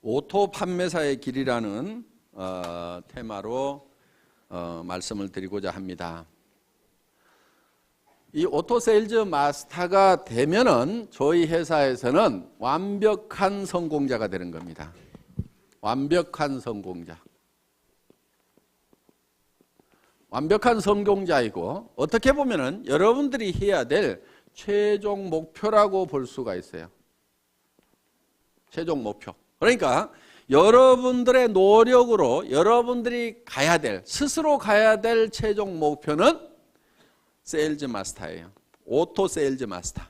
오토 판매사의 길이라는 테마로 말씀을 드리고자 합니다. 이 오토 세일즈 마스터가 되면은 저희 회사에서는 완벽한 성공자가 되는 겁니다. 완벽한 성공자. 완벽한 성공자이고 어떻게 보면은 여러분들이 해야 될 최종 목표라고 볼 수가 있어요. 최종 목표. 그러니까 여러분들의 노력으로 여러분들이 가야 될, 스스로 가야 될 최종 목표는 세일즈 마스터예요. 오토 세일즈 마스터.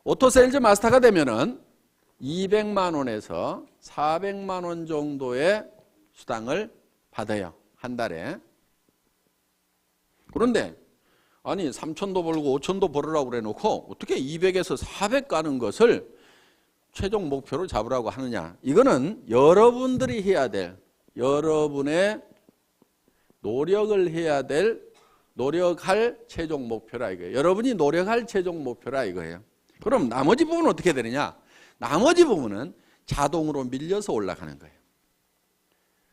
오토 세일즈 마스터가 되면은 200만 원에서 400만 원 정도의 수당을 받아요. 한 달에. 그런데 아니 3천도 벌고 5천도 벌으라고 그래 놓고 어떻게 200에서 400 가는 것을 최종 목표로 잡으라고 하느냐. 이거는 여러분들이 해야 될, 여러분의 노력을 해야 될, 노력할 최종 목표라 이거예요. 여러분이 노력할 최종 목표라 이거예요. 그럼 나머지 부분은 어떻게 되느냐. 나머지 부분은 자동으로 밀려서 올라가는 거예요.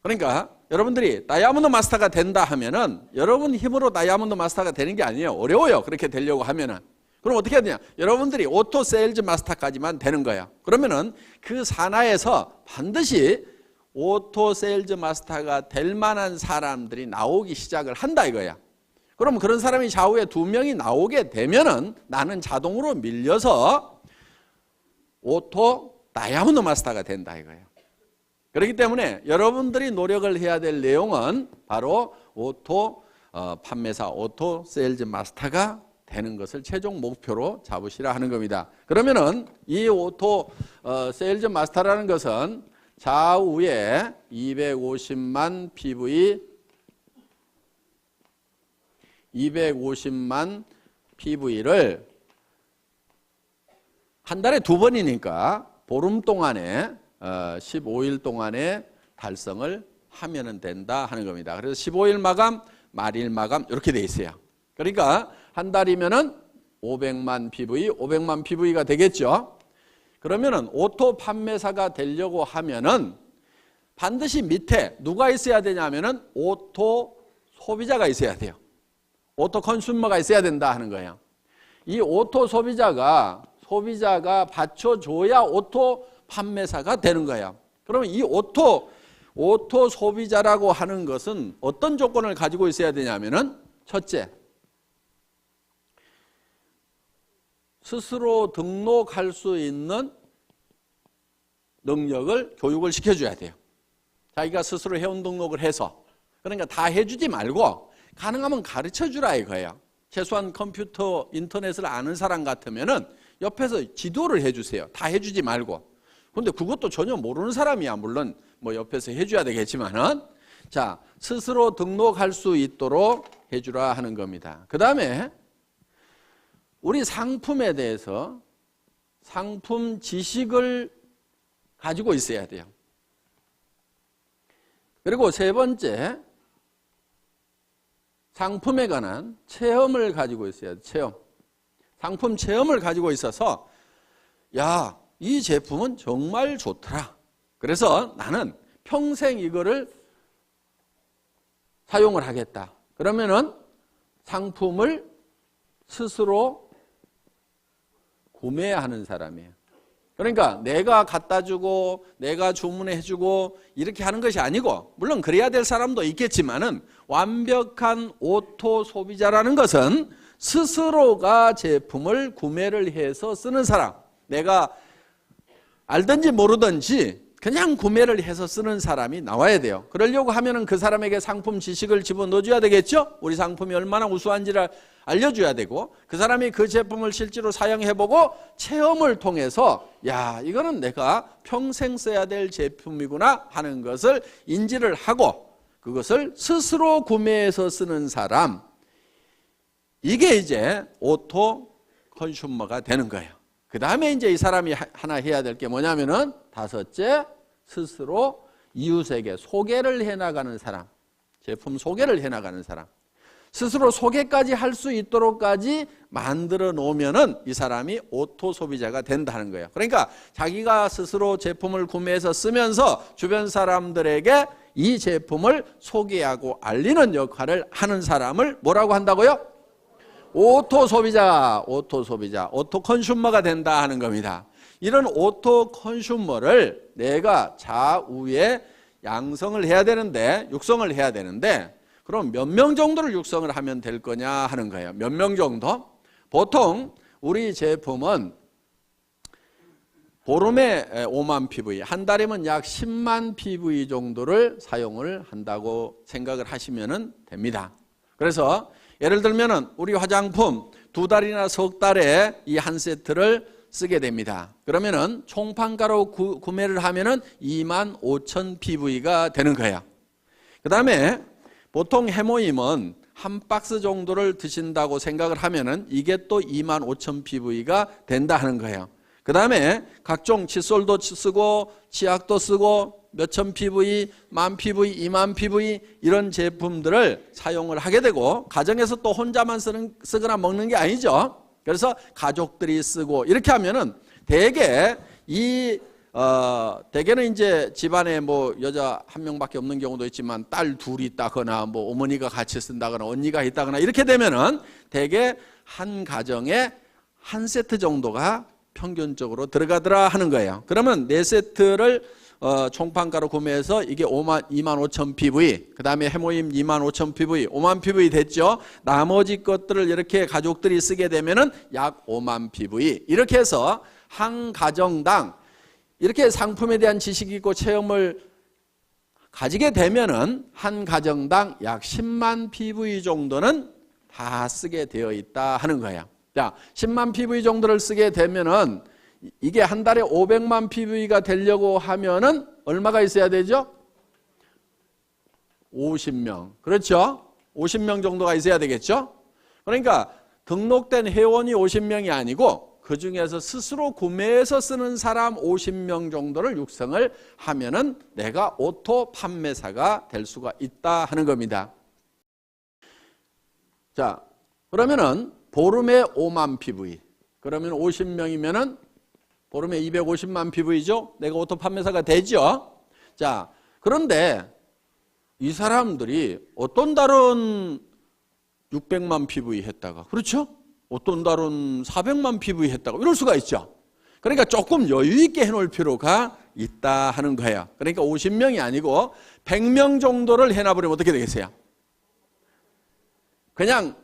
그러니까 여러분들이 다이아몬드 마스터가 된다 하면은 여러분 힘으로 다이아몬드 마스터가 되는 게 아니에요. 어려워요. 그렇게 되려고 하면은. 그럼 어떻게 해야 되냐? 여러분들이 오토 세일즈 마스터까지만 되는 거야. 그러면은 그 산하에서 반드시 오토 세일즈 마스터가 될 만한 사람들이 나오기 시작을 한다 이거야. 그럼 그런 사람이 좌우에 2명이 나오게 되면은 나는 자동으로 밀려서 오토 다이아몬드 마스터가 된다 이거예요. 그렇기 때문에 여러분들이 노력을 해야 될 내용은 바로 오토 판매사, 오토 세일즈 마스터가 되는 것을 최종 목표로 잡으시라 하는 겁니다. 그러면은 이 오토 세일즈 마스터라는 것은 좌우에 250만 PV, 250만 PV를 한 달에 2번이니까 보름 동안에 15일 동안에 달성을 하면 된다 하는 겁니다. 그래서 15일 마감, 말일 마감 이렇게 돼 있어요. 그러니까 한 달이면은 500만 PV, 500만 PV가 되겠죠. 그러면은 오토 판매사가 되려고 하면은 반드시 밑에 누가 있어야 되냐면은 오토 소비자가 있어야 돼요. 오토 컨슈머가 있어야 된다 하는 거예요. 이 오토 소비자가 받쳐줘야 오토 판매사가 되는 거예요. 그러면 이 오토 소비자라고 하는 것은 어떤 조건을 가지고 있어야 되냐면은 첫째, 스스로 등록할 수 있는 능력을 교육을 시켜줘야 돼요. 자기가 스스로 회원 등록을 해서. 그러니까 다 해주지 말고 가능하면 가르쳐주라 이거예요. 최소한 컴퓨터, 인터넷을 아는 사람 같으면은 옆에서 지도를 해주세요. 다 해주지 말고. 근데 그것도 전혀 모르는 사람이야. 물론 뭐 옆에서 해줘야 되겠지만은. 자, 스스로 등록할 수 있도록 해주라 하는 겁니다. 그 다음에 우리 상품에 대해서 상품 지식을 가지고 있어야 돼요. 그리고 세 번째, 상품에 관한 체험을 가지고 있어야 돼요. 체험. 상품 체험을 가지고 있어서 야, 이 제품은 정말 좋더라. 그래서 나는 평생 이거를 사용을 하겠다. 그러면은 상품을 스스로 구매하는 사람이에요. 그러니까 내가 갖다 주고 내가 주문해 주고 이렇게 하는 것이 아니고, 물론 그래야 될 사람도 있겠지만은 완벽한 오토 소비자라는 것은 스스로가 제품을 구매를 해서 쓰는 사람. 내가 알든지 모르든지 그냥 구매를 해서 쓰는 사람이 나와야 돼요. 그러려고 하면은 그 사람에게 상품 지식을 집어넣어줘야 되겠죠? 우리 상품이 얼마나 우수한지를 알려줘야 되고, 그 사람이 그 제품을 실제로 사용해보고 체험을 통해서 야, 이거는 내가 평생 써야 될 제품이구나 하는 것을 인지를 하고 그것을 스스로 구매해서 쓰는 사람, 이게 이제 오토 컨슈머가 되는 거예요. 그 다음에 이제 이 사람이 하나 해야 될 게 뭐냐면은 다섯째, 스스로 이웃에게 소개를 해나가는 사람, 제품 소개를 해나가는 사람. 스스로 소개까지 할 수 있도록까지 만들어 놓으면은 이 사람이 오토 소비자가 된다는 거예요. 그러니까 자기가 스스로 제품을 구매해서 쓰면서 주변 사람들에게 이 제품을 소개하고 알리는 역할을 하는 사람을 뭐라고 한다고요? 오토 소비자, 오토 소비자, 오토 컨슈머가 된다 하는 겁니다. 이런 오토 컨슈머를 내가 좌우에 양성을 해야 되는데, 육성을 해야 되는데, 그럼 몇 명 정도를 육성을 하면 될 거냐 하는 거예요. 몇 명 정도? 보통 우리 제품은 보름에 5만 PV, 한 달이면 약 10만 PV 정도를 사용을 한다고 생각을 하시면 됩니다. 그래서 예를 들면 우리 화장품 2달이나 석 달에 이 한 세트를 쓰게 됩니다. 그러면은 총판가로 구매를 하면은 2만 5천 PV가 되는 거예요. 그 다음에 보통 해모임은 한 박스 정도를 드신다고 생각을 하면은 이게 또 2만 5천 PV가 된다 하는 거예요. 그 다음에 각종 칫솔도 쓰고 치약도 쓰고 몇천 PV, 만 PV, 2만 PV 이런 제품들을 사용을 하게 되고, 가정에서 또 혼자만 쓰거나 먹는 게 아니죠. 그래서 가족들이 쓰고 이렇게 하면은 대개 대개는 이제 집안에 뭐 여자 한 명밖에 없는 경우도 있지만 딸 둘이 있다거나 뭐 어머니가 같이 쓴다거나 언니가 있다거나 이렇게 되면은 대개 한 가정에 한 세트 정도가 평균적으로 들어가더라 하는 거예요. 그러면 4세트를 총판가로 구매해서 이게 2만 5천 PV, 그 다음에 해모임 2만 5천 PV, 5만 PV 됐죠. 나머지 것들을 이렇게 가족들이 쓰게 되면은 약 5만 PV. 이렇게 해서 한 가정당 이렇게 상품에 대한 지식이 있고 체험을 가지게 되면은 한 가정당 약 10만 PV 정도는 다 쓰게 되어 있다 하는 거예요. 자, 10만 PV 정도를 쓰게 되면은 이게 한 달에 500만 PV가 되려고 하면은 얼마가 있어야 되죠? 50명. 그렇죠? 50명 정도가 있어야 되겠죠? 그러니까 등록된 회원이 50명이 아니고 그 중에서 스스로 구매해서 쓰는 사람 50명 정도를 육성을 하면은 내가 오토 판매사가 될 수가 있다 하는 겁니다. 자, 그러면은 보름에 5만 PV. 그러면 50명이면은 보름에 250만 PV죠? 내가 오토 판매사가 되죠? 자, 그런데 이 사람들이 어떤 달은 600만 PV 했다가, 그렇죠? 어떤 달은 400만 PV 했다가 이럴 수가 있죠. 그러니까 조금 여유 있게 해놓을 필요가 있다 하는 거예요. 그러니까 50명이 아니고 100명 정도를 해놔버리면 어떻게 되겠어요? 그냥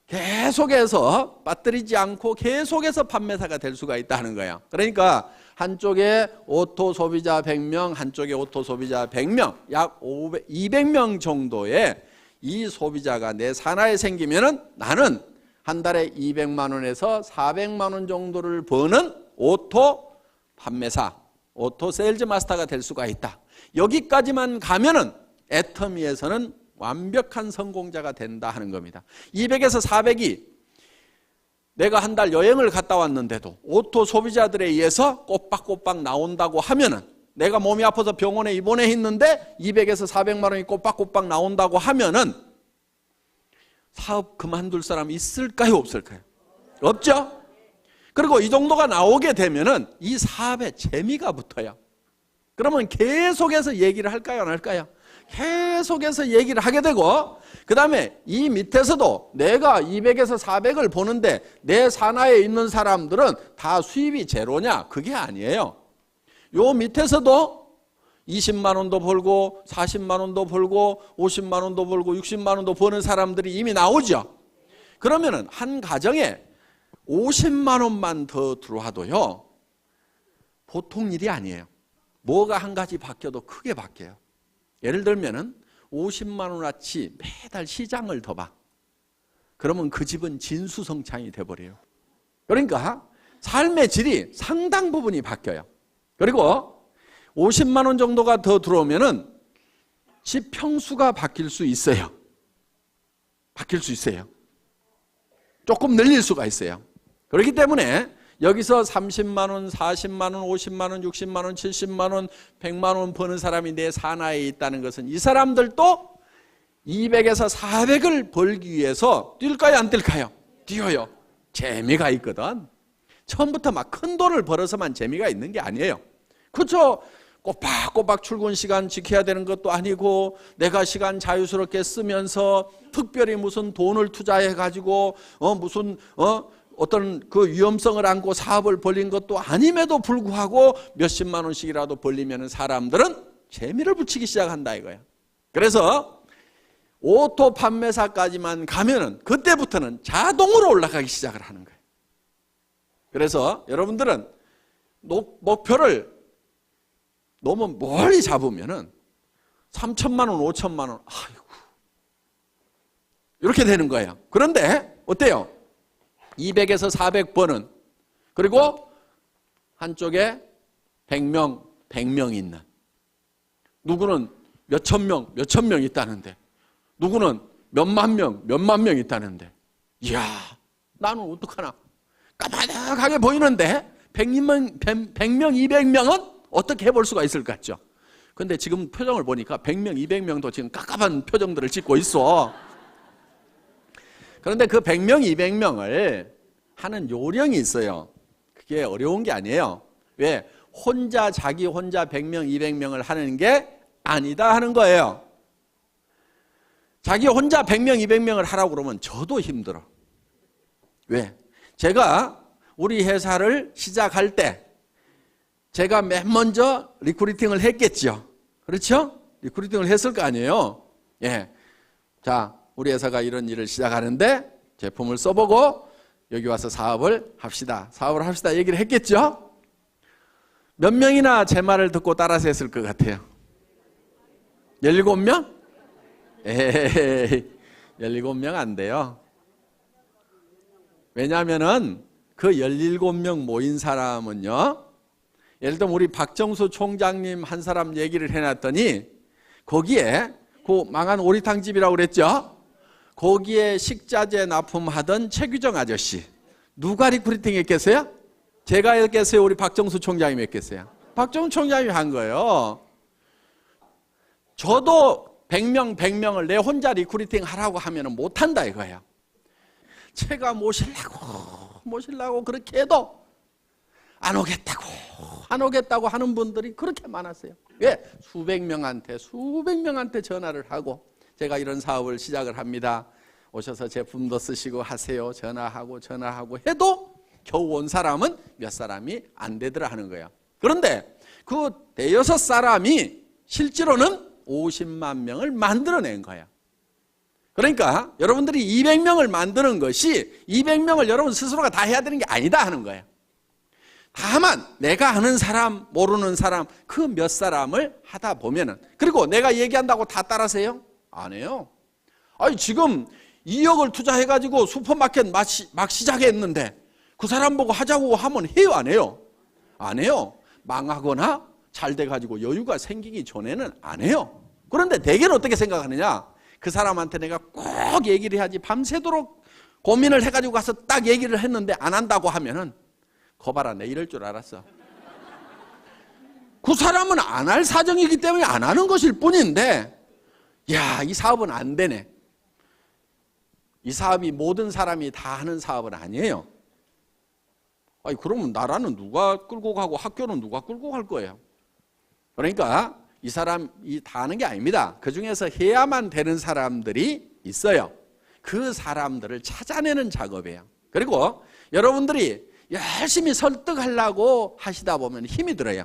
계속해서 빠뜨리지 않고 계속해서 판매사가 될 수가 있다 하는 거예요. 그러니까 한쪽에 오토 소비자 100명, 한쪽에 오토 소비자 100명, 약 200명 정도의 이 소비자가 내 산하에 생기면은 나는 한 달에 200만 원에서 400만 원 정도를 버는 오토 판매사, 오토 세일즈 마스터가 될 수가 있다. 여기까지만 가면은 애터미에서는 완벽한 성공자가 된다 하는 겁니다. 200에서 400이 내가 한 달 여행을 갔다 왔는데도 오토 소비자들에 의해서 꼬박꼬박 나온다고 하면은, 내가 몸이 아파서 병원에 입원해 있는데 200에서 400만 원이 꼬박꼬박 나온다고 하면은 사업 그만둘 사람 있을까요, 없을까요? 없죠? 그리고 이 정도가 나오게 되면은 이 사업에 재미가 붙어요. 그러면 계속해서 얘기를 할까요, 안 할까요? 계속해서 얘기를 하게 되고, 그 다음에 이 밑에서도 내가 200에서 400을 보는데 내 산하에 있는 사람들은 다 수입이 제로냐? 그게 아니에요. 요 밑에서도 20만 원도 벌고 40만 원도 벌고 50만 원도 벌고 60만 원도 버는 사람들이 이미 나오죠. 그러면은 한 가정에 50만 원만 더 들어와도요, 보통 일이 아니에요. 뭐가 한 가지 바뀌어도 크게 바뀌어요. 예를 들면은 50만 원어치 매달 시장을 더 봐. 그러면 그 집은 진수성찬이 돼버려요. 그러니까 삶의 질이 상당 부분이 바뀌어요. 그리고 50만 원 정도가 더 들어오면은 집 평수가 바뀔 수 있어요. 바뀔 수 있어요. 조금 늘릴 수가 있어요. 그렇기 때문에 여기서 30만 원, 40만 원, 50만 원, 60만 원, 70만 원, 100만 원 버는 사람이 내 산하에 있다는 것은 이 사람들도 200에서 400을 벌기 위해서 뛸까요, 안 뛸까요? 뛰어요. 재미가 있거든. 처음부터 막 큰 돈을 벌어서만 재미가 있는 게 아니에요. 그렇죠? 꼬박꼬박 출근 시간 지켜야 되는 것도 아니고, 내가 시간 자유스럽게 쓰면서 특별히 무슨 돈을 투자해 가지고 어떤 그 위험성을 안고 사업을 벌린 것도 아님에도 불구하고 몇십만 원씩이라도 벌리면 사람들은 재미를 붙이기 시작한다 이거야. 그래서 오토 판매사까지만 가면은 그때부터는 자동으로 올라가기 시작을 하는 거예요. 그래서 여러분들은 목표를 너무 멀리 잡으면은 3천만 원, 5천만 원, 아이고, 이렇게 되는 거예요. 그런데 어때요? 200에서 400번은, 그리고 한쪽에 100명 있는, 누구는 몇천 명 있다는데, 누구는 몇만 명 있다는데, 이야, 나는 어떡하나? 까마득하게 보이는데 100명, 200명은 어떻게 해볼 수가 있을 것 같죠? 근데 지금 표정을 보니까 100명, 200명도 지금 깝깝한 표정들을 짓고 있어. 그런데 그 100명, 200명을 하는 요령이 있어요. 그게 어려운 게 아니에요. 왜? 자기 혼자 100명, 200명을 하는 게 아니다 하는 거예요. 자기 혼자 100명, 200명을 하라고 그러면 저도 힘들어. 왜? 제가 우리 회사를 시작할 때 제가 맨 먼저 리크루팅을 했겠죠. 그렇죠? 리크루팅을 했을 거 아니에요. 예. 자, 우리 회사가 이런 일을 시작하는데 제품을 써보고 여기 와서 사업을 합시다. 얘기를 했겠죠? 몇 명이나 제 말을 듣고 따라서 했을 것 같아요? 17명? 에이, 17명 안 돼요. 왜냐하면은 그 17명 모인 사람은요, 예를 들면 우리 박정수 총장님 한 사람 얘기를 해놨더니 거기에 그 망한 오리탕집이라고 그랬죠? 거기에 식자재 납품하던 최규정 아저씨, 누가 리크루팅 했겠어요? 제가 했겠어요? 우리 박정수 총장님이 했겠어요? 박정수 총장님이 한 거예요. 저도 100명을 내 혼자 리크루팅 하라고 하면 못한다 이거예요. 제가 모시려고 그렇게 해도 안 오겠다고 하는 분들이 그렇게 많았어요. 왜? 수백 명한테 전화를 하고 제가 이런 사업을 시작을 합니다. 오셔서 제품도 쓰시고 하세요. 전화하고 해도 겨우 온 사람은 몇 사람이 안 되더라 하는 거예요. 그런데 그 대여섯 사람이 실제로는 50만 명을 만들어낸 거예요. 그러니까 여러분들이 200명을 만드는 것이 200명을 여러분 스스로가 다 해야 되는 게 아니다 하는 거예요. 다만 내가 아는 사람, 모르는 사람, 그 몇 사람을 하다 보면은, 그리고 내가 얘기한다고 다 따라서요? 안 해요. 아니 지금 2억을 투자해가지고 슈퍼마켓 막 시작했는데 그 사람 보고 하자고 하면 해요, 안 해요? 안 해요. 망하거나 잘 돼가지고 여유가 생기기 전에는 안 해요. 그런데 대개는 어떻게 생각하느냐? 그 사람한테 내가 꼭 얘기를 해야지, 밤새도록 고민을 해가지고 가서 딱 얘기를 했는데 안 한다고 하면은 거봐라, 내 이럴 줄 알았어. 그 사람은 안 할 사정이기 때문에 안 하는 것일 뿐인데, 야, 이 사업은 안 되네. 이 사업이 모든 사람이 다 하는 사업은 아니에요. 아니, 그러면 나라는 누가 끌고 가고 학교는 누가 끌고 갈 거예요? 그러니까 이 사람이 다 하는 게 아닙니다. 그 중에서 해야만 되는 사람들이 있어요. 그 사람들을 찾아내는 작업이에요. 그리고 여러분들이 열심히 설득하려고 하시다 보면 힘이 들어요.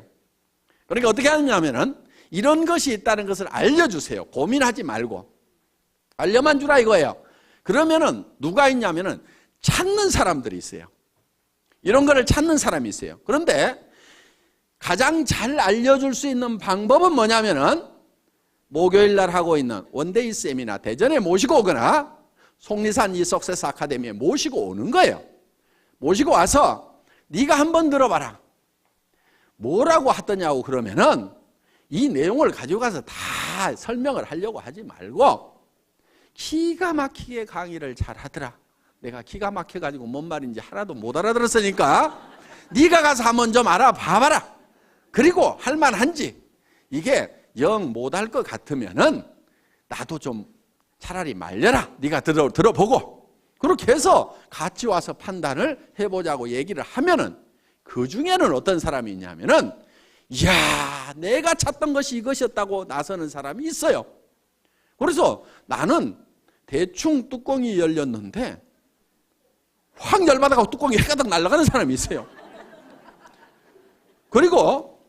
그러니까 어떻게 하느냐면은 이런 것이 있다는 것을 알려주세요. 고민하지 말고. 알려만 주라 이거예요. 그러면은 누가 있냐면은 찾는 사람들이 있어요. 이런 거를 찾는 사람이 있어요. 그런데 가장 잘 알려줄 수 있는 방법은 뭐냐면은 목요일 날 하고 있는 원데이 세미나 대전에 모시고 오거나 속리산 이석세스 아카데미에 모시고 오는 거예요. 모시고 와서 네가 한번 들어봐라. 뭐라고 하더냐고 그러면은 이 내용을 가지고 가서 다 설명을 하려고 하지 말고 기가 막히게 강의를 잘 하더라. 내가 기가 막혀가지고 뭔 말인지 하나도 못 알아들었으니까 네가 가서 한번 좀 알아봐봐라. 그리고 할만한지, 이게 영 못할 것 같으면은 나도 좀 차라리 말려라. 네가 들어보고. 그렇게 해서 같이 와서 판단을 해보자고 얘기를 하면은 그 중에는 어떤 사람이 있냐면은 이야, 내가 찾던 것이 이것이었다고 나서는 사람이 있어요. 그래서 나는 대충 뚜껑이 열렸는데 확 열받아가고 뚜껑이 해가닥 날아가는 사람이 있어요. 그리고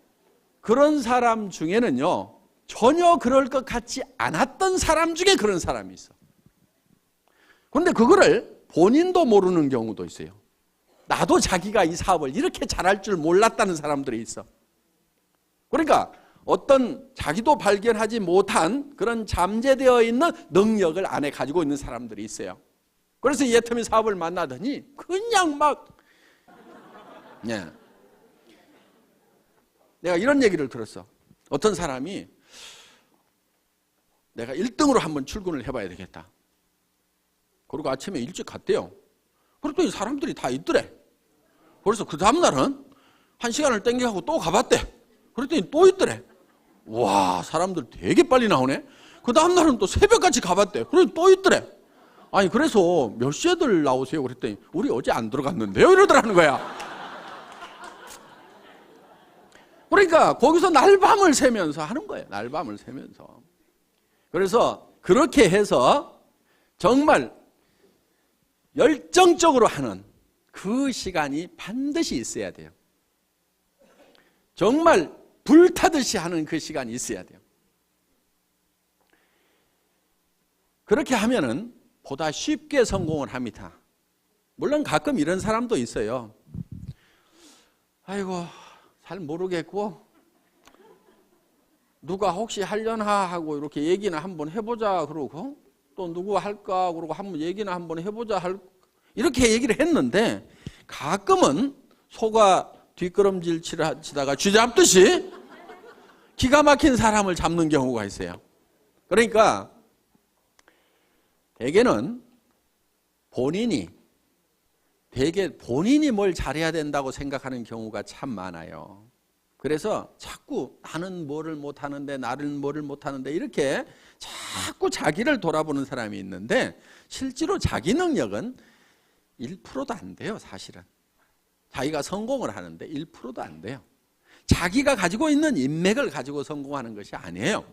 그런 사람 중에는요, 전혀 그럴 것 같지 않았던 사람 중에 그런 사람이 있어. 그런데 그거를 본인도 모르는 경우도 있어요. 나도 자기가 이 사업을 이렇게 잘할 줄 몰랐다는 사람들이 있어. 그러니까 어떤 자기도 발견하지 못한 그런 잠재되어 있는 능력을 안에 가지고 있는 사람들이 있어요. 그래서 이 애터미 사업을 만나더니 그냥 막 내가 이런 얘기를 들었어. 어떤 사람이 내가 1등으로 한번 출근을 해봐야 되겠다. 그리고 아침에 일찍 갔대요. 그랬더니 사람들이 다 있더래. 그래서 그 다음날은 1시간을 땡겨가고 또 가봤대. 그랬더니 또 있더래. 와, 사람들 되게 빨리 나오네. 그 다음날은 또 새벽까지 가봤대. 그랬더니 또 있더래. 아니, 그래서 몇 시에들 나오세요? 그랬더니 우리 어제 안 들어갔는데요? 이러더라는 거야. 그러니까 거기서 날밤을 새면서 하는 거예요. 날밤을 새면서. 그래서 그렇게 해서 정말 열정적으로 하는 그 시간이 반드시 있어야 돼요. 정말 불타듯이 하는 그 시간이 있어야 돼요. 그렇게 하면은 보다 쉽게 성공을 합니다. 물론 가끔 이런 사람도 있어요. 아이고, 잘 모르겠고 누가 혹시 하려나 하고 이렇게 얘기나 한번 해보자 그러고 또 누구 할까 그러고 한번 얘기나 한번 해보자 이렇게 얘기를 했는데 가끔은 소가 뒷걸음질 치다가 쥐 잡듯이 기가 막힌 사람을 잡는 경우가 있어요. 그러니까 대개는 본인이 뭘 잘해야 된다고 생각하는 경우가 참 많아요. 그래서 자꾸 나는 뭐를 못하는데 나는 뭐를 못하는데 이렇게 자꾸 자기를 돌아보는 사람이 있는데 실제로 자기 능력은 1%도 안 돼요. 사실은 자기가 성공을 하는데 1%도 안 돼요. 자기가 가지고 있는 인맥을 가지고 성공하는 것이 아니에요.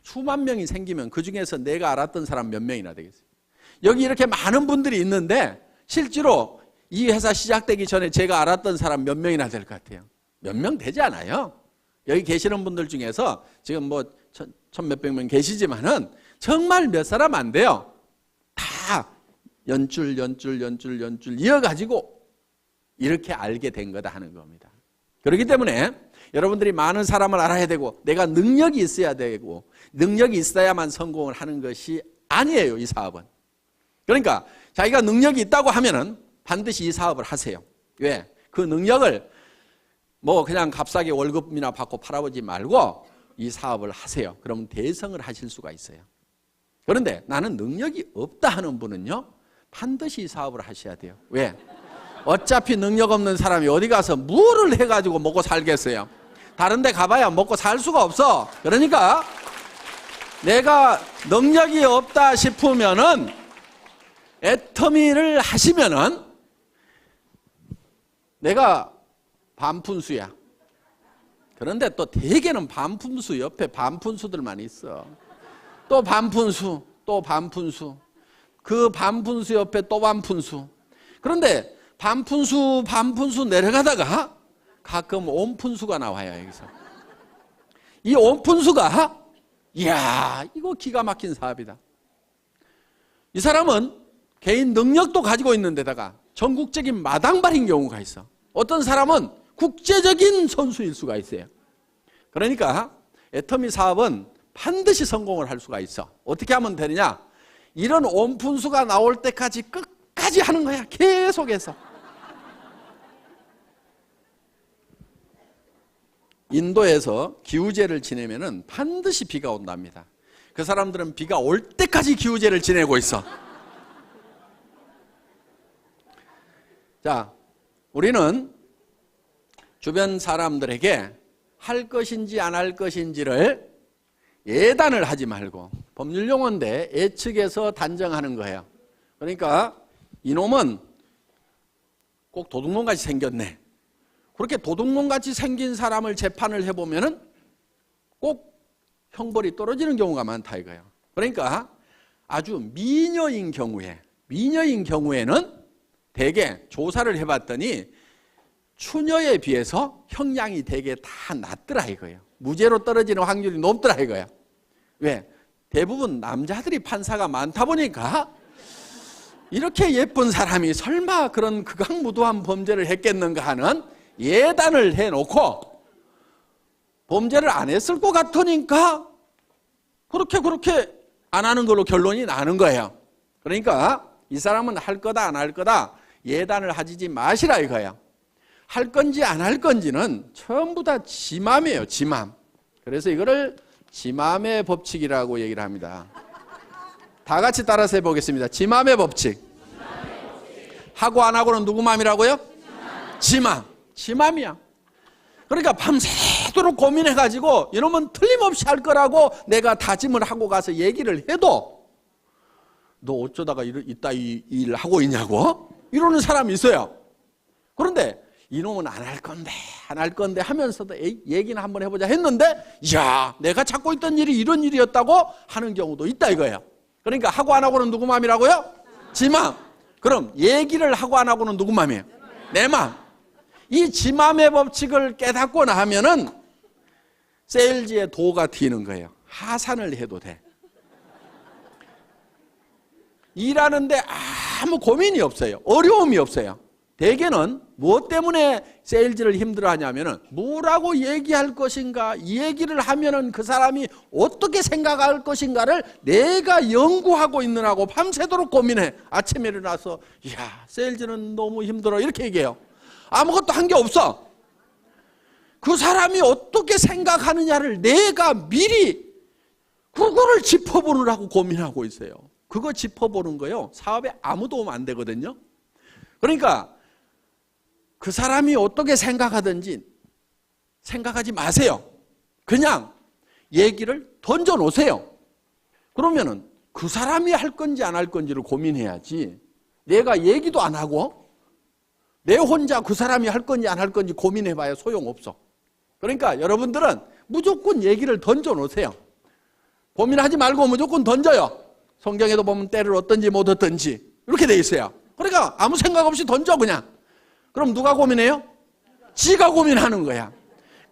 수만 명이 생기면 그중에서 내가 알았던 사람 몇 명이나 되겠어요. 여기 이렇게 많은 분들이 있는데 실제로 이 회사 시작되기 전에 제가 알았던 사람 몇 명이나 될 것 같아요? 몇 명 되지 않아요. 여기 계시는 분들 중에서 지금 뭐 천 몇백 명 계시지만은 정말 몇 사람 안 돼요. 다 연줄 이어가지고 이렇게 알게 된 거다 하는 겁니다. 그렇기 때문에 여러분들이 많은 사람을 알아야 되고 내가 능력이 있어야 되고 능력이 있어야만 성공을 하는 것이 아니에요. 이 사업은. 그러니까 자기가 능력이 있다고 하면은 반드시 이 사업을 하세요. 왜? 그 능력을 뭐 그냥 값싸게 월급이나 받고 팔아보지 말고 이 사업을 하세요. 그러면 대성을 하실 수가 있어요. 그런데 나는 능력이 없다 하는 분은요, 반드시 이 사업을 하셔야 돼요. 왜? 어차피 능력 없는 사람이 어디 가서 뭐를 해가지고 먹고 살겠어요? 다른 데 가봐야 먹고 살 수가 없어. 그러니까 내가 능력이 없다 싶으면은 애터미를 하시면은 내가 반푼수야. 그런데 또 대개는 반푼수 옆에 반푼수들만 있어. 또 반푼수, 또 반푼수. 그 반푼수 옆에 또 반푼수. 그런데 반푼수 내려가다가 가끔 온푼수가 나와요. 여기서. 이 온푼수가 이야, 이거 기가 막힌 사업이다. 이 사람은 개인 능력도 가지고 있는 데다가 전국적인 마당발인 경우가 있어. 어떤 사람은 국제적인 선수일 수가 있어요. 그러니까 애터미 사업은 반드시 성공을 할 수가 있어. 어떻게 하면 되느냐? 이런 온푼수가 나올 때까지 끝까지 하는 거야. 계속해서. 인도에서 기우제를 지내면은 반드시 비가 온답니다. 그 사람들은 비가 올 때까지 기우제를 지내고 있어. 자, 우리는 주변 사람들에게 할 것인지 안 할 것인지를 예단을 하지 말고 법률 용어인데 예측해서 단정하는 거예요. 그러니까 이놈은 꼭 도둑놈같이 생겼네. 그렇게 도둑놈같이 생긴 사람을 재판을 해보면은 꼭 형벌이 떨어지는 경우가 많다 이거예요. 그러니까 아주 미녀인 경우에는 대개 조사를 해봤더니 추녀에 비해서 형량이 대개 다 낮더라 이거예요. 무죄로 떨어지는 확률이 높더라 이거예요. 왜? 대부분 남자들이 판사가 많다 보니까 이렇게 예쁜 사람이 설마 그런 극악무도한 범죄를 했겠는가 하는 예단을 해놓고 범죄를 안 했을 것 같으니까 그렇게 안 하는 걸로 결론이 나는 거예요. 그러니까 이 사람은 할 거다 안 할 거다 예단을 하지 마시라 이거예요. 할 건지 안 할 건지는 전부 다 지 맘이에요. 지 맘. 그래서 이거를 지 맘의 법칙이라고 얘기를 합니다. 다 같이 따라서 해보겠습니다. 지 맘의 법칙. 하고 안 하고는 누구 맘이라고요? 지 맘. 지 맘이야. 그러니까 밤새도록 고민해가지고 이놈은 틀림없이 할 거라고 내가 다짐을 하고 가서 얘기를 해도 너 어쩌다가 이따 이 일 하고 있냐고? 이러는 사람이 있어요. 그런데 이놈은 안 할 건데 하면서도 얘기는 한번 해보자 했는데 야 내가 찾고 있던 일이 이런 일이었다고 하는 경우도 있다 이거예요. 그러니까 하고 안 하고는 누구 맘이라고요? 지 맘. 그럼 얘기를 하고 안 하고는 누구 맘이에요? 내 맘. 이 지 맘의 법칙을 깨닫고 나면은 세일즈의 도가 튀는 거예요. 하산을 해도 돼. 일하는데 아무 고민이 없어요. 어려움이 없어요. 대개는 무엇 때문에 세일즈를 힘들어하냐면은 뭐라고 얘기할 것인가, 이 얘기를 하면은 그 사람이 어떻게 생각할 것인가를 내가 연구하고 있느라고 밤새도록 고민해. 아침에 일어나서 야 세일즈는 너무 힘들어 이렇게 얘기해요. 아무것도 한 게 없어. 그 사람이 어떻게 생각하느냐를 내가 미리 그거를 짚어보느라고 고민하고 있어요. 그거 짚어보는 거요 사업에 아무 도움 안 되거든요. 그러니까 그 사람이 어떻게 생각하든지 생각하지 마세요. 그냥 얘기를 던져놓으세요. 그러면은 그 사람이 할 건지 안 할 건지를 고민해야지 내가 얘기도 안 하고 내 혼자 그 사람이 할 건지 안 할 건지 고민해봐야 소용없어. 그러니까 여러분들은 무조건 얘기를 던져놓으세요. 고민하지 말고 무조건 던져요. 성경에도 보면 때를 얻든지 못 얻든지 이렇게 돼 있어요. 그러니까 아무 생각 없이 던져 그냥. 그럼 누가 고민해요? 지가 고민하는 거야.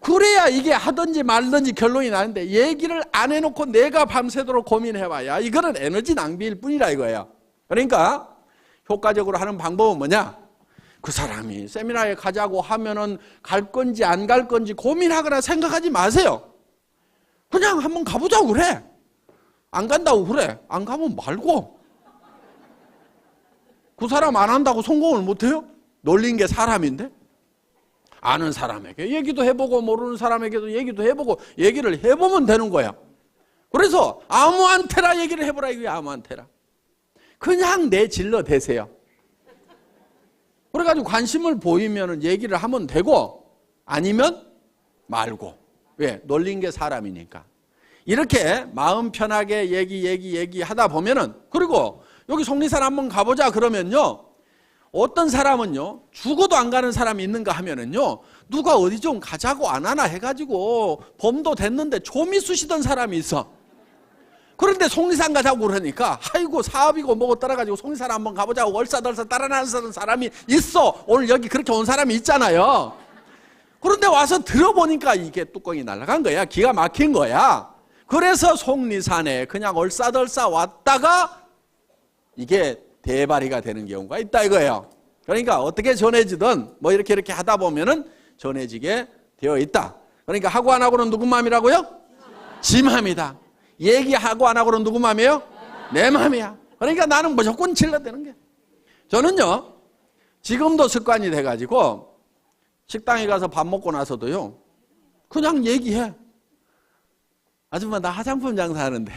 그래야 이게 하든지 말든지 결론이 나는데 얘기를 안 해놓고 내가 밤새도록 고민해봐야 이거는 에너지 낭비일 뿐이라 이거예요. 그러니까 효과적으로 하는 방법은 뭐냐? 그 사람이 세미나에 가자고 하면은 갈 건지 안 갈 건지 고민하거나 생각하지 마세요. 그냥 한번 가보자고 그래. 안 간다고 그래. 안 가면 말고. 그 사람 안 한다고 성공을 못해요? 놀린 게 사람인데? 아는 사람에게 얘기도 해보고 모르는 사람에게도 얘기도 해보고 얘기를 해보면 되는 거야. 그래서 아무한테나 얘기를 해보라 이거야. 아무한테나. 그냥 내질러 대세요. 그래가지고 관심을 보이면 얘기를 하면 되고 아니면 말고. 왜? 놀린 게 사람이니까. 이렇게 마음 편하게 얘기하다 보면은 그리고 여기 속리산 한번 가보자 그러면요. 어떤 사람은요 죽어도 안 가는 사람이 있는가 하면은요 누가 어디 좀 가자고 안 하나 해가지고 범도 됐는데 좀이 쑤시던 사람이 있어. 그런데 속리산 가자고 그러니까 아이고 사업이고 뭐고 따라가지고 속리산 한번 가보자고 얼싸덜싸 따라나서는 사람이 있어. 오늘 여기 그렇게 온 사람이 있잖아요. 그런데 와서 들어보니까 이게 뚜껑이 날아간 거야. 기가 막힌 거야. 그래서 속리산에 그냥 얼싸덜싸 왔다가 이게 대발이가 되는 경우가 있다 이거예요. 그러니까 어떻게 전해지든 뭐 이렇게 하다 보면은 전해지게 되어 있다. 그러니까 하고 안 하고는 누구 마음이라고요? 지 마음이다. 얘기하고 안 하고는 누구 마음이에요? 내 마음이야. 그러니까 나는 무조건 질러대는 게. 저는요 지금도 습관이 돼가지고 식당에 가서 밥 먹고 나서도요 그냥 얘기해. 아줌마 나 화장품 장사하는데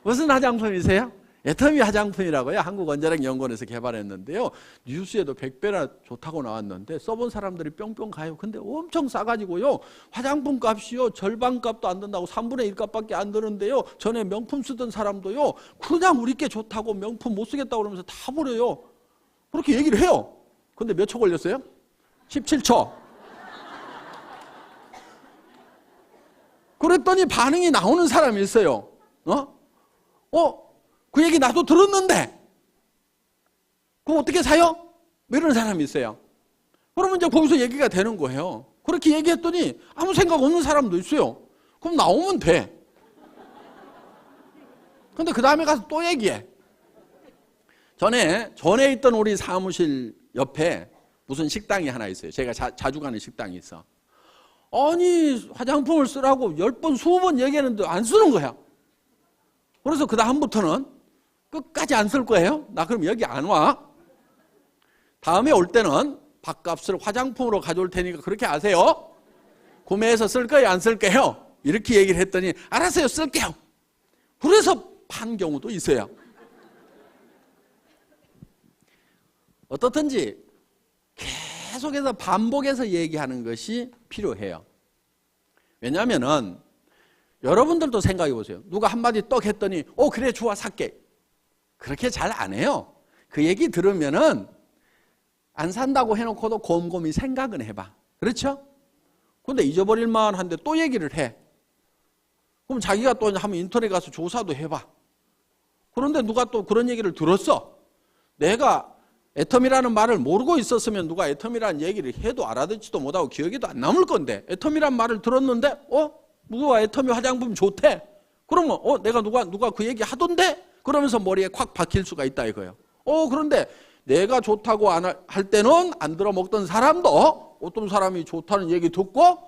무슨 화장품이세요? 애터미 화장품이라고요. 한국원자력연구원에서 개발했는데요. 뉴스에도 100배나 좋다고 나왔는데 써본 사람들이 뿅뿅 가요. 근데 엄청 싸가지고요. 화장품 값이요. 절반 값도 안 든다고 3분의 1 값밖에 안 드는데요. 전에 명품 쓰던 사람도요. 그냥 우리 게 좋다고 명품 못 쓰겠다고 그러면서 다 버려요. 그렇게 얘기를 해요. 근데 몇 초 걸렸어요? 17초. 그랬더니 반응이 나오는 사람이 있어요. 그 얘기 나도 들었는데 그럼 어떻게 사요? 뭐 이런 사람이 있어요. 그러면 이제 거기서 얘기가 되는 거예요. 그렇게 얘기했더니 아무 생각 없는 사람도 있어요. 그럼 나오면 돼. 근데 그 다음에 가서 또 얘기해. 전에 있던 우리 사무실 옆에 무슨 식당이 하나 있어요. 제가 자주 가는 식당이 있어. 아니 화장품을 쓰라고 10번 20번 얘기했는데 안 쓰는 거야. 그래서 그 다음부터는 끝까지 안 쓸 거예요. 나 그럼 여기 안 와. 다음에 올 때는 밥값을 화장품으로 가져올 테니까 그렇게 아세요. 구매해서 쓸 거예요, 안 쓸 거예요? 이렇게 얘기를 했더니 알았어요, 쓸게요. 그래서 판 경우도 있어요. 어떻든지 계속해서 반복해서 얘기하는 것이 필요해요. 왜냐하면은 여러분들도 생각해 보세요. 누가 한마디 떡 했더니 그래 좋아 살게. 그렇게 잘 안 해요. 그 얘기 들으면은 안 산다고 해놓고도 곰곰이 생각은 해봐. 그렇죠? 근데 잊어버릴만 한데 또 얘기를 해. 그럼 자기가 또 한번 인터넷 가서 조사도 해봐. 그런데 누가 또 그런 얘기를 들었어. 내가 애텀이라는 말을 모르고 있었으면 누가 애텀이라는 얘기를 해도 알아듣지도 못하고 기억에도 안 남을 건데 애텀이라는 말을 들었는데 누가 애텀이 화장품 좋대. 그러면 내가 누가 그 얘기 하던데? 그러면서 머리에 콱 박힐 수가 있다 이거예요. 그런데 내가 좋다고 할 때는 안 들어먹던 사람도 어떤 사람이 좋다는 얘기 듣고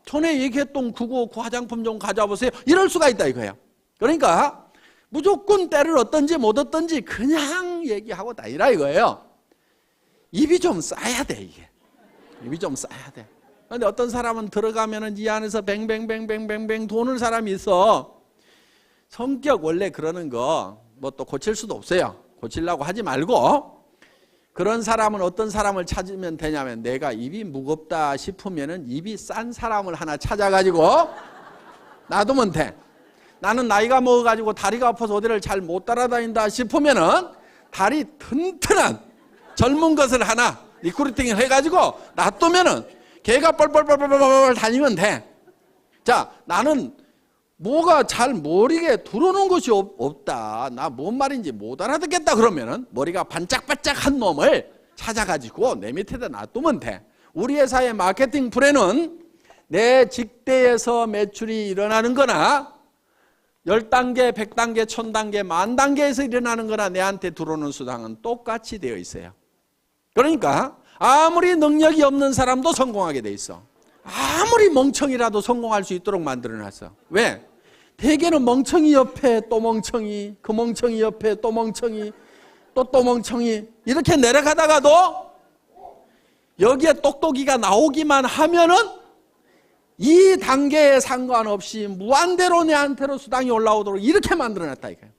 전에 얘기했던 그 화장품 좀 가져보세요. 이럴 수가 있다 이거예요. 그러니까 무조건 때를 얻든지 못 얻든지 그냥 얘기하고 다니라 이거예요. 입이 좀 쌓여야 돼 이게. 입이 좀 쌓여야 돼. 그런데 어떤 사람은 들어가면은 이 안에서 뱅뱅뱅뱅뱅뱅 도는 사람이 있어. 성격 원래 그러는 거 뭐 또 고칠 수도 없어요. 고치려고 하지 말고 그런 사람은 어떤 사람을 찾으면 되냐면 내가 입이 무겁다 싶으면은 입이 싼 사람을 하나 찾아가지고 놔두면 돼. 나는 나이가 먹어가지고 다리가 아파서 어디를 잘 못 따라다닌다 싶으면은 다리 튼튼한 젊은 것을 하나 리크루팅을 해가지고 놔두면은 걔가 뻘뻘뻘뻘뻘 다니면 돼. 자, 나는 뭐가 잘 머리에 들어오는 것이 없다. 나 뭔 말인지 못 알아듣겠다 그러면은 머리가 반짝반짝한 놈을 찾아가지고 내 밑에다 놔두면 돼. 우리 회사의 마케팅 플랜은 내 직대에서 매출이 일어나는 거나 10단계, 100단계, 1000단계, 10,000단계에서 일어나는 거나 내한테 들어오는 수당은 똑같이 되어 있어요. 그러니까 아무리 능력이 없는 사람도 성공하게 돼 있어. 아무리 멍청이라도 성공할 수 있도록 만들어놨어. 왜? 대개는 멍청이 옆에 또 멍청이, 그 멍청이 옆에 또 멍청이, 또 멍청이 이렇게 내려가다가도 여기에 똑똑이가 나오기만 하면은 이 단계에 상관없이 무한대로 내한테로 수당이 올라오도록 이렇게 만들어놨다 이거예요.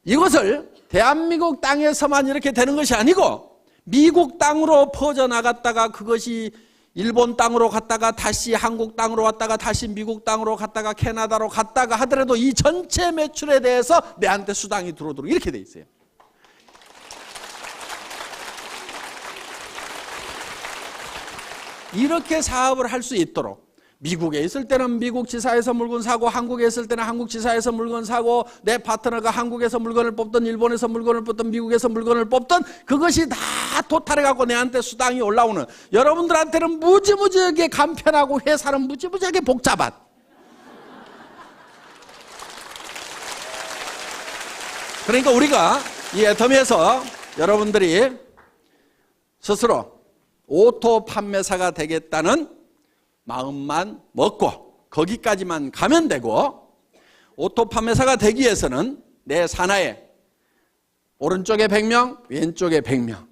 이것을 대한민국 땅에서만 이렇게 되는 것이 아니고 미국 땅으로 퍼져나갔다가 그것이 일본 땅으로 갔다가 다시 한국 땅으로 왔다가 다시 미국 땅으로 갔다가 캐나다로 갔다가 하더라도 이 전체 매출에 대해서 내한테 수당이 들어오도록 이렇게 돼 있어요. 이렇게 사업을 할 수 있도록 미국에 있을 때는 미국 지사에서 물건 사고 한국에 있을 때는 한국 지사에서 물건 사고 내 파트너가 한국에서 물건을 뽑든 일본에서 물건을 뽑든 미국에서 물건을 뽑든 그것이 다 토탈해 갖고 내한테 수당이 올라오는 여러분들한테는 무지무지하게 간편하고 회사는 무지무지하게 복잡한 그러니까 우리가 이 애터미에서 여러분들이 스스로 오토 판매사가 되겠다는 마음만 먹고 거기까지만 가면 되고 오토 판매사가 되기 위해서는 내 산하에 오른쪽에 100명, 왼쪽에 100명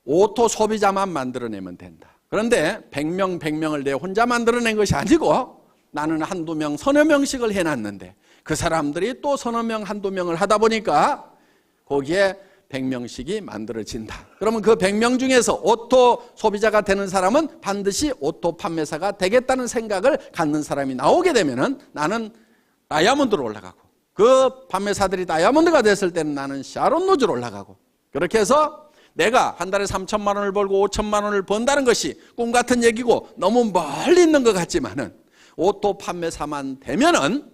오토 소비자만 만들어내면 된다. 그런데 100명, 100명을 내 혼자 만들어낸 것이 아니고 나는 한두 명, 서너 명씩을 해놨는데 그 사람들이 또 서너 명, 한두 명을 하다 보니까 거기에 100명씩이 만들어진다. 그러면 그 100명 중에서 오토 소비자가 되는 사람은 반드시 오토 판매사가 되겠다는 생각을 갖는 사람이 나오게 되면은 나는 다이아몬드로 올라가고, 그 판매사들이 다이아몬드가 됐을 때는 나는 샤론 노즈로 올라가고, 그렇게 해서 내가 한 달에 3천만 원을 벌고 5천만 원을 번다는 것이 꿈 같은 얘기고 너무 멀리 있는 것 같지만은 오토 판매사만 되면은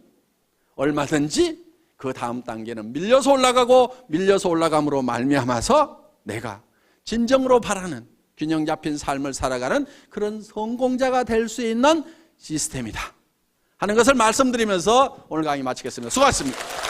얼마든지 그 다음 단계는 밀려서 올라가고, 밀려서 올라감으로 말미암아서 내가 진정으로 바라는 균형 잡힌 삶을 살아가는 그런 성공자가 될 수 있는 시스템이다 하는 것을 말씀드리면서 오늘 강의 마치겠습니다. 수고하셨습니다.